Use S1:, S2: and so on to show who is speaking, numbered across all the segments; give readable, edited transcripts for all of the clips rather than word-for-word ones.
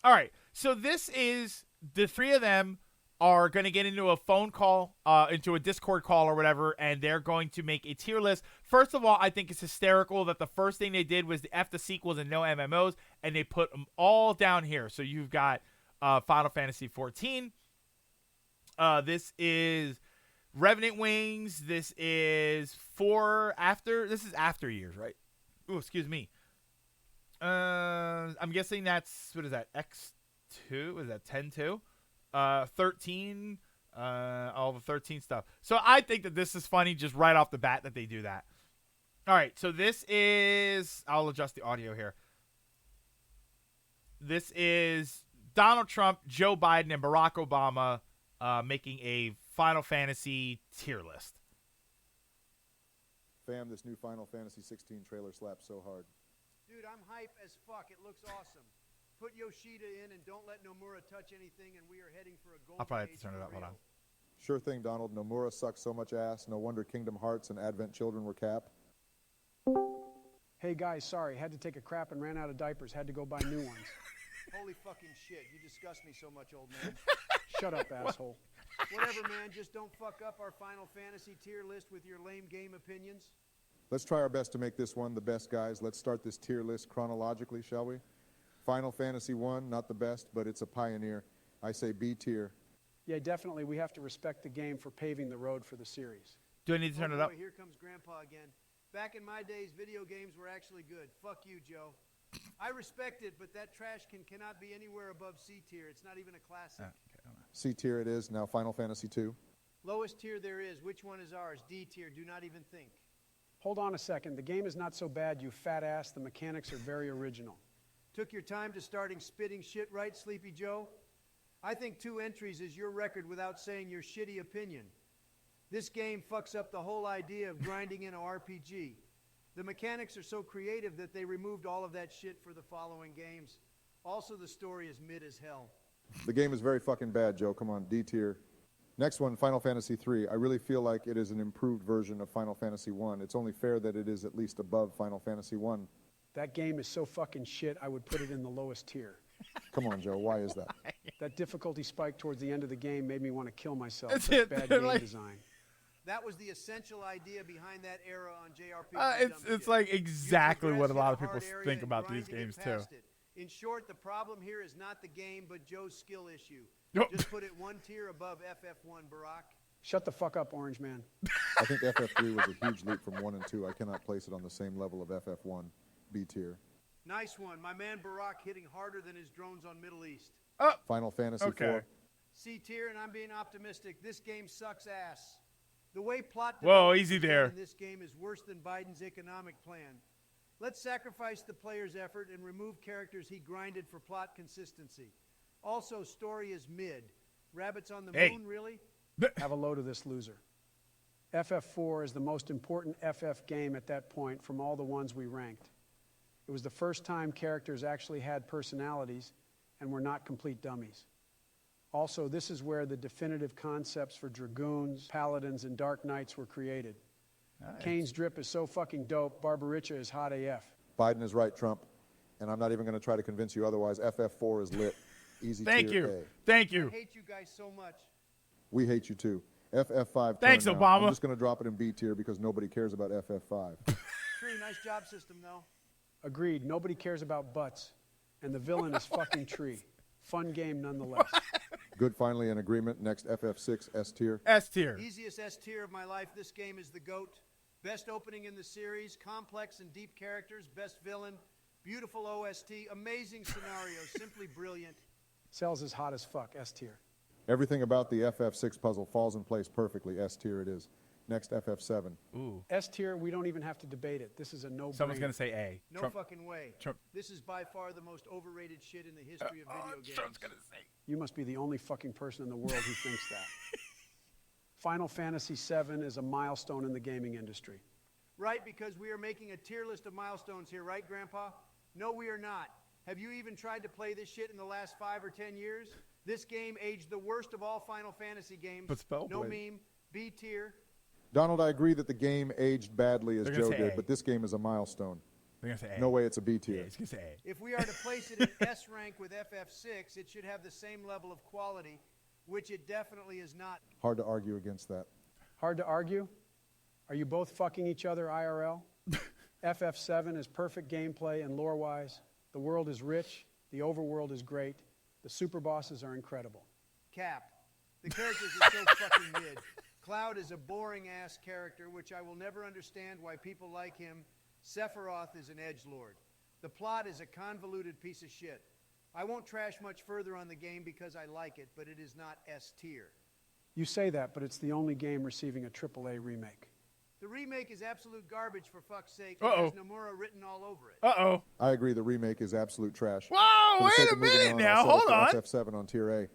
S1: All right. So this is the three of them are going to get into a phone call, into a Discord call or whatever, and they're going to make a tier list. First of all, I think it's hysterical that the first thing they did was to F the sequels and no MMOs, and they put them all down here. So you've got Final Fantasy 14. This is Revenant Wings. This is This is after years, right? Oh, excuse me. I'm guessing that's, what is that? X2? Is that 10-2? 13, all the 13 stuff. So I think that this is funny just right off the bat that they do that. All right, so this is, I'll adjust the audio here. This is Donald Trump, Joe Biden, and Barack Obama making a Final Fantasy tier list.
S2: Fam, this new Final Fantasy 16 trailer slaps so hard.
S3: Dude, I'm hype as fuck. It looks awesome. Put Yoshida in and don't let Nomura touch anything, and we are heading for a gold.
S1: I'll probably have to turn it up. Hold on.
S2: Sure thing, Donald. Nomura sucks so much ass. No wonder Kingdom Hearts and Advent Children were cap.
S4: Hey guys, sorry, had to take a crap and ran out of diapers. Had to go buy new ones.
S3: Holy fucking shit. You disgust me so much, old man.
S4: Shut up, asshole.
S3: Whatever, man. Just don't fuck up our Final Fantasy tier list with your lame game opinions.
S2: Let's try our best to make this one the best, guys. Let's start this tier list chronologically, shall we? Final Fantasy 1, not the best, but it's a pioneer. I say B tier.
S4: Yeah, definitely. We have to respect the game for paving the road for the series.
S1: Do I need to turn it up?
S3: Here comes Grandpa again. Back in my days, video games were actually good. Fuck you, Joe. I respect it, but that trash can cannot be anywhere above C tier. It's not even a classic.
S2: C tier it is. Now Final Fantasy 2.
S3: Lowest tier there is. Which one is ours? D tier. Do not even think.
S4: Hold on a second. The game is not so bad, you fat ass. The mechanics are very original.
S3: Took your time to starting spitting shit, right, Sleepy Joe? I think 2 entries is your record without saying your shitty opinion. This game fucks up the whole idea of grinding in an RPG. The mechanics are so creative that they removed all of that shit for the following games. Also, the story is mid as hell.
S2: The game is very fucking bad, Joe. Come on, D tier. Next one, Final Fantasy 3. I really feel like it is an improved version of Final Fantasy 1. It's only fair that it is at least above Final Fantasy 1.
S4: That game is so fucking shit, I would put it in the lowest tier.
S2: Come on, Joe. Why is that?
S4: That difficulty spike towards the end of the game made me want to kill myself.
S1: That's
S4: Such
S1: it.
S4: bad
S1: They're
S4: game
S1: like-
S4: design.
S3: That was the essential idea behind that era on JRPG.
S1: It's like exactly what a lot of people think about these games too.
S3: In short, the problem here is not the game, but Joe's skill issue.
S1: Nope.
S3: Just put it 1 tier above FF1, Barack.
S4: Shut the fuck up, Orange Man.
S2: I think FF3 was a huge leap from 1 and 2. I cannot place it on the same level of FF1. B tier.
S3: Nice one. My man Barack hitting harder than his drones on Middle East.
S2: Final Fantasy 4.
S3: C tier, and I'm being optimistic. This game sucks ass. The way plot
S1: Whoa,
S3: development
S1: easy
S3: is
S1: there.
S3: done in this game is worse than Biden's economic plan. Let's sacrifice the player's effort and remove characters he grinded for plot consistency. Also, story is mid. Rabbits on the moon, really?
S4: Have a load of this loser. FF4 is the most important FF game at that point from all the ones we ranked. It was the first time characters actually had personalities and were not complete dummies. Also, this is where the definitive concepts for Dragoons, Paladins, and Dark Knights were created. Nice. Kane's drip is so fucking dope, Barbaricha is hot AF.
S2: Biden is right, Trump. And I'm not even going to try to convince you otherwise. FF4 is lit. Easy
S1: Thank
S2: tier
S1: you.
S2: A.
S1: Thank you.
S3: I hate you guys so much.
S2: We hate you too. FF5.
S1: Thanks,
S2: turn now.
S1: Obama.
S2: I'm just going to drop it in B tier because nobody cares about FF5.
S3: True, nice job system, though.
S4: Agreed. Nobody cares about butts. And the villain is fucking Tree. Fun game nonetheless.
S2: Good, finally an agreement. Next, FF6, S tier.
S1: S tier.
S3: Easiest S tier of my life. This game is the GOAT. Best opening in the series. Complex and deep characters. Best villain. Beautiful OST. Amazing scenario. Simply brilliant.
S4: Cells is hot as fuck. S tier.
S2: Everything about the FF6 puzzle falls in place perfectly. S tier it is. Next, FF7.
S1: Ooh.
S4: S tier, we don't even have to debate it. This is a no-brainer.
S1: Someone's going to say A.
S3: No
S1: Trump.
S3: fucking way.
S1: Trump.
S3: This is by far the most overrated shit in the history of video games.
S1: Trump's going to say.
S4: You must be the only fucking person in the world who thinks that. Final Fantasy VII is a milestone in the gaming industry.
S3: Right, because we are making a tier list of milestones here, right, Grandpa? No, we are not. Have you even tried to play this shit in the last 5 or 10 years? This game aged the worst of all Final Fantasy games.
S1: But spell
S3: no
S1: play.
S3: meme. B tier.
S2: Donald, I agree that the game aged badly as
S1: They're gonna
S2: Joe
S1: say
S2: did,
S1: A.
S2: but this game is a milestone.
S1: They're gonna say A.
S2: No way it's a B
S1: Yeah,
S2: tier.
S1: he's gonna say A.
S3: If we are to place it in S rank with FF6, it should have the same level of quality, which it definitely is not.
S2: Hard to argue against that.
S4: Hard to argue? Are you both fucking each other IRL? FF7 is perfect gameplay and lore-wise. The world is rich. The overworld is great. The super bosses are incredible.
S3: Cap. The characters are so fucking mid. Cloud is a boring-ass character, which I will never understand why people like him. Sephiroth is an edgelord. The plot is a convoluted piece of shit. I won't trash much further on the game because I like it, but it is not S tier.
S4: You say that, but it's the only game receiving a AAA remake.
S3: The remake is absolute garbage, for fuck's sake.
S1: Uh-oh.
S3: It has Nomura written all over it.
S1: Uh-oh.
S2: I agree the remake is absolute trash.
S1: Whoa,
S2: For the
S1: wait
S2: sake
S1: a
S2: of moving
S1: minute
S2: on,
S1: now.
S2: I'll
S1: Hold
S2: settle
S1: on.
S2: for FF7 on tier A.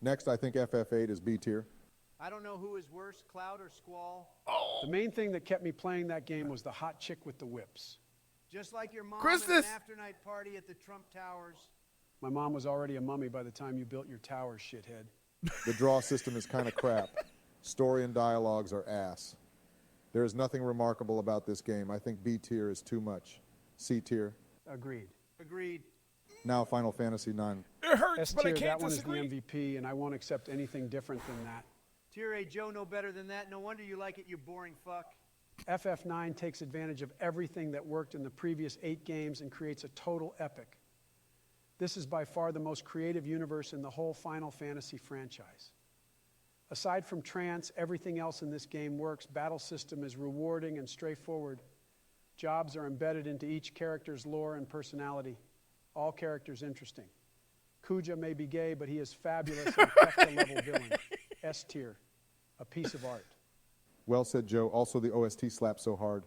S2: Next, I think FF8 is B tier.
S3: I don't know who is worse, Cloud or Squall.
S4: The main thing that kept me playing that game was the hot chick with the whips.
S3: Just like your mom
S1: Christus.
S3: at an after-night party at the Trump Towers.
S4: My mom was already a mummy by the time you built your tower, shithead.
S2: The draw system is kind of crap. Story and dialogues are ass. There is nothing remarkable about this game. I think B tier is too much. C tier.
S4: Agreed.
S3: Agreed.
S2: Now Final Fantasy IX.
S1: It hurts,
S4: S
S1: but I
S4: tier,
S1: can't
S4: that one is
S1: disagree.
S4: the MVP, and I won't accept anything different than that.
S3: Tier A Joe, no better than that. No wonder you like it, you boring fuck.
S4: FF9 takes advantage of everything that worked in the previous 8 games and creates a total epic. This is by far the most creative universe in the whole Final Fantasy franchise. Aside from trance, everything else in this game works. Battle system is rewarding and straightforward. Jobs are embedded into each character's lore and personality. All characters interesting. Kuja may be gay, but he is fabulous and Kefka-level villain. S tier, a piece of art.
S2: Well said, Joe. Also, the OST slaps so hard.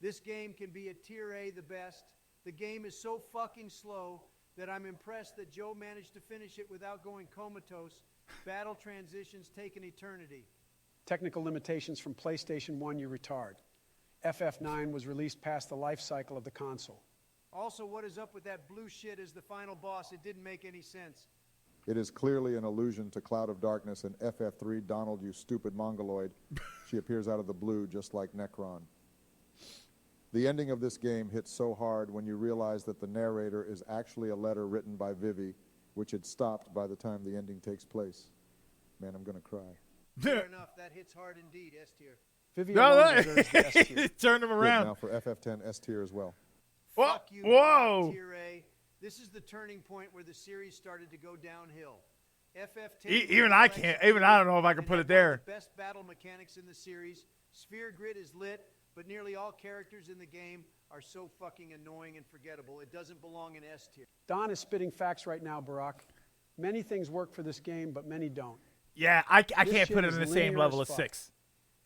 S3: This game can be a tier A the best. The game is so fucking slow that I'm impressed that Joe managed to finish it without going comatose. Battle transitions take an eternity.
S4: Technical limitations from PlayStation 1, you retard. FF9 was released past the life cycle of the console.
S3: Also, what is up with that blue shit as the final boss? It didn't make any sense.
S2: It is clearly an allusion to Cloud of Darkness and FF3 Donald, you stupid mongoloid. She appears out of the blue just like Necron. The ending of this game hits so hard when you realize that the narrator is actually a letter written by Vivi, which had stopped by the time the ending takes place. Man, I'm going to cry.
S3: Fair enough, that hits hard indeed, S tier.
S4: Vivian
S1: No,
S4: alone deserves the S tier.
S1: Turn him
S2: Good,
S1: around.
S2: now for FF10 S tier as well.
S1: Whoa,
S3: Fuck you,
S1: whoa.
S3: tier A. This is the turning point where the series started to go downhill. FF10
S1: Even I can't. Even I don't know if I can
S3: and
S1: put
S3: had
S1: it there.
S3: one of the best battle mechanics in the series. Sphere grid is lit, but nearly all characters in the game are so fucking annoying and forgettable. It doesn't belong in S tier.
S4: Don is spitting facts right now, Barack. Many things work for this game, but many don't.
S1: Yeah, I
S4: This
S1: can't
S4: shit
S1: put it
S4: is
S1: in the same
S4: linear
S1: level
S4: as
S1: as
S4: fuck.
S1: 6.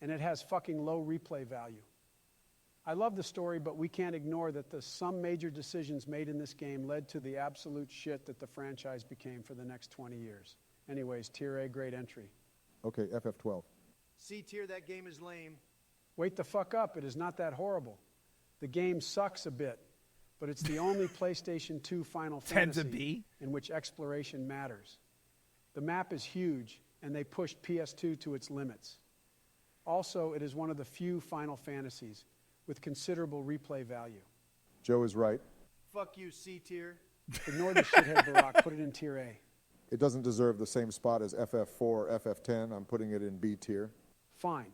S4: And it has fucking low replay value. I love the story, but we can't ignore that some major decisions made in this game led to the absolute shit that the franchise became for the next 20 years. Anyways, tier A, great entry.
S2: Okay, FF12.
S3: C tier, that game is lame.
S4: Wait the fuck up, it is not that horrible. The game sucks a bit, but it's the only PlayStation 2 Final
S1: Tends to
S4: Fantasy
S1: be.
S4: in which exploration matters. The map is huge, and they pushed PS2 to its limits. Also, it is one of the few Final Fantasies with considerable replay value.
S2: Joe is right.
S3: Fuck you, C tier.
S4: Ignore the shithead, Barack. Put it in tier A.
S2: It doesn't deserve the same spot as FF4 or FF10. I'm putting it in B tier.
S4: Fine.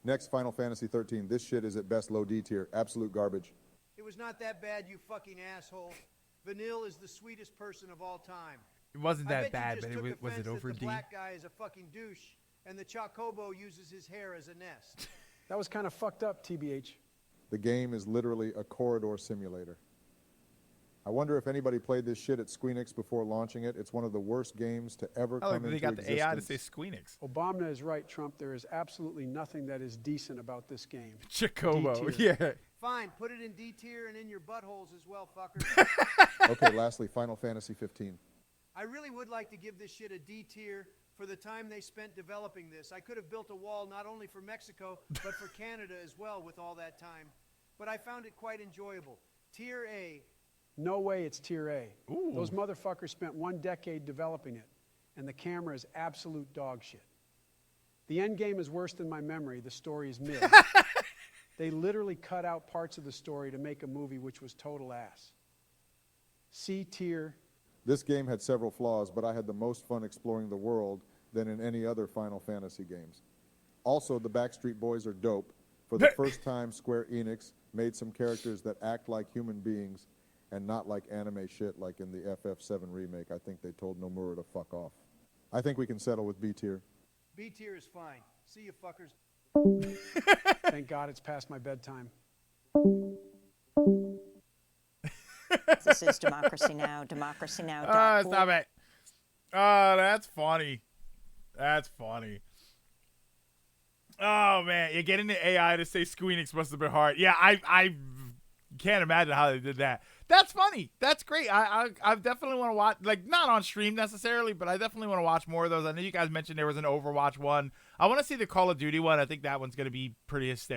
S2: Next, Final Fantasy 13. This shit is at best low D tier. Absolute garbage.
S3: It was not that bad, you fucking asshole. Vanille is the sweetest person of all time.
S1: It wasn't
S3: I
S1: that
S3: bet
S1: bad,
S3: you
S1: but
S3: just took
S1: was
S3: offense
S1: it over
S3: that
S1: D?
S3: the black guy is a fucking douche, and the Chocobo uses his hair as a nest.
S4: That was kind of fucked up, TBH.
S2: The game is literally a corridor simulator. I wonder if anybody played this shit at Squeenix before launching it. It's one of the worst games to ever
S1: Oh,
S2: come
S1: they
S2: into
S1: got the
S2: existence.
S1: AI to say Squeenix.
S4: Obama is right, Trump. There is absolutely nothing that is decent about this game.
S1: Chocobo,
S4: D-tier.
S1: yeah.
S3: Fine, put it in D tier and in your buttholes as well, fucker.
S2: Okay, lastly, Final Fantasy 15.
S3: I really would like to give this shit a D tier for the time they spent developing this. I could have built a wall not only for Mexico, but for Canada as well with all that time. But I found it quite enjoyable. Tier A.
S4: No way it's tier A.
S1: Ooh.
S4: Those motherfuckers spent 1 decade developing it, and the camera is absolute dog shit. The end game is worse than my memory. The story is mid. They literally cut out parts of the story to make a movie which was total ass. C tier.
S2: This game had several flaws, but I had the most fun exploring the world than in any other Final Fantasy games. Also, the Backstreet Boys are dope. For the first time, Square Enix made some characters that act like human beings and not like anime shit like in the FF7 remake. I think they told Nomura to fuck off. I think we can settle with B tier.
S3: B tier is fine. See you fuckers.
S4: Thank God it's past my bedtime.
S5: This is Democracy Now!, democracynow.org.
S1: Stop it. Oh, that's funny. That's funny. Oh, man. You're getting the AI to say Squeenix must have been hard. Yeah, I can't imagine how they did that. That's funny. That's great. I definitely want to watch, like, not on stream necessarily, but I definitely want to watch more of those. I know you guys mentioned there was an Overwatch one. I want to see the Call of Duty one. I think that one's going to be pretty hysterical.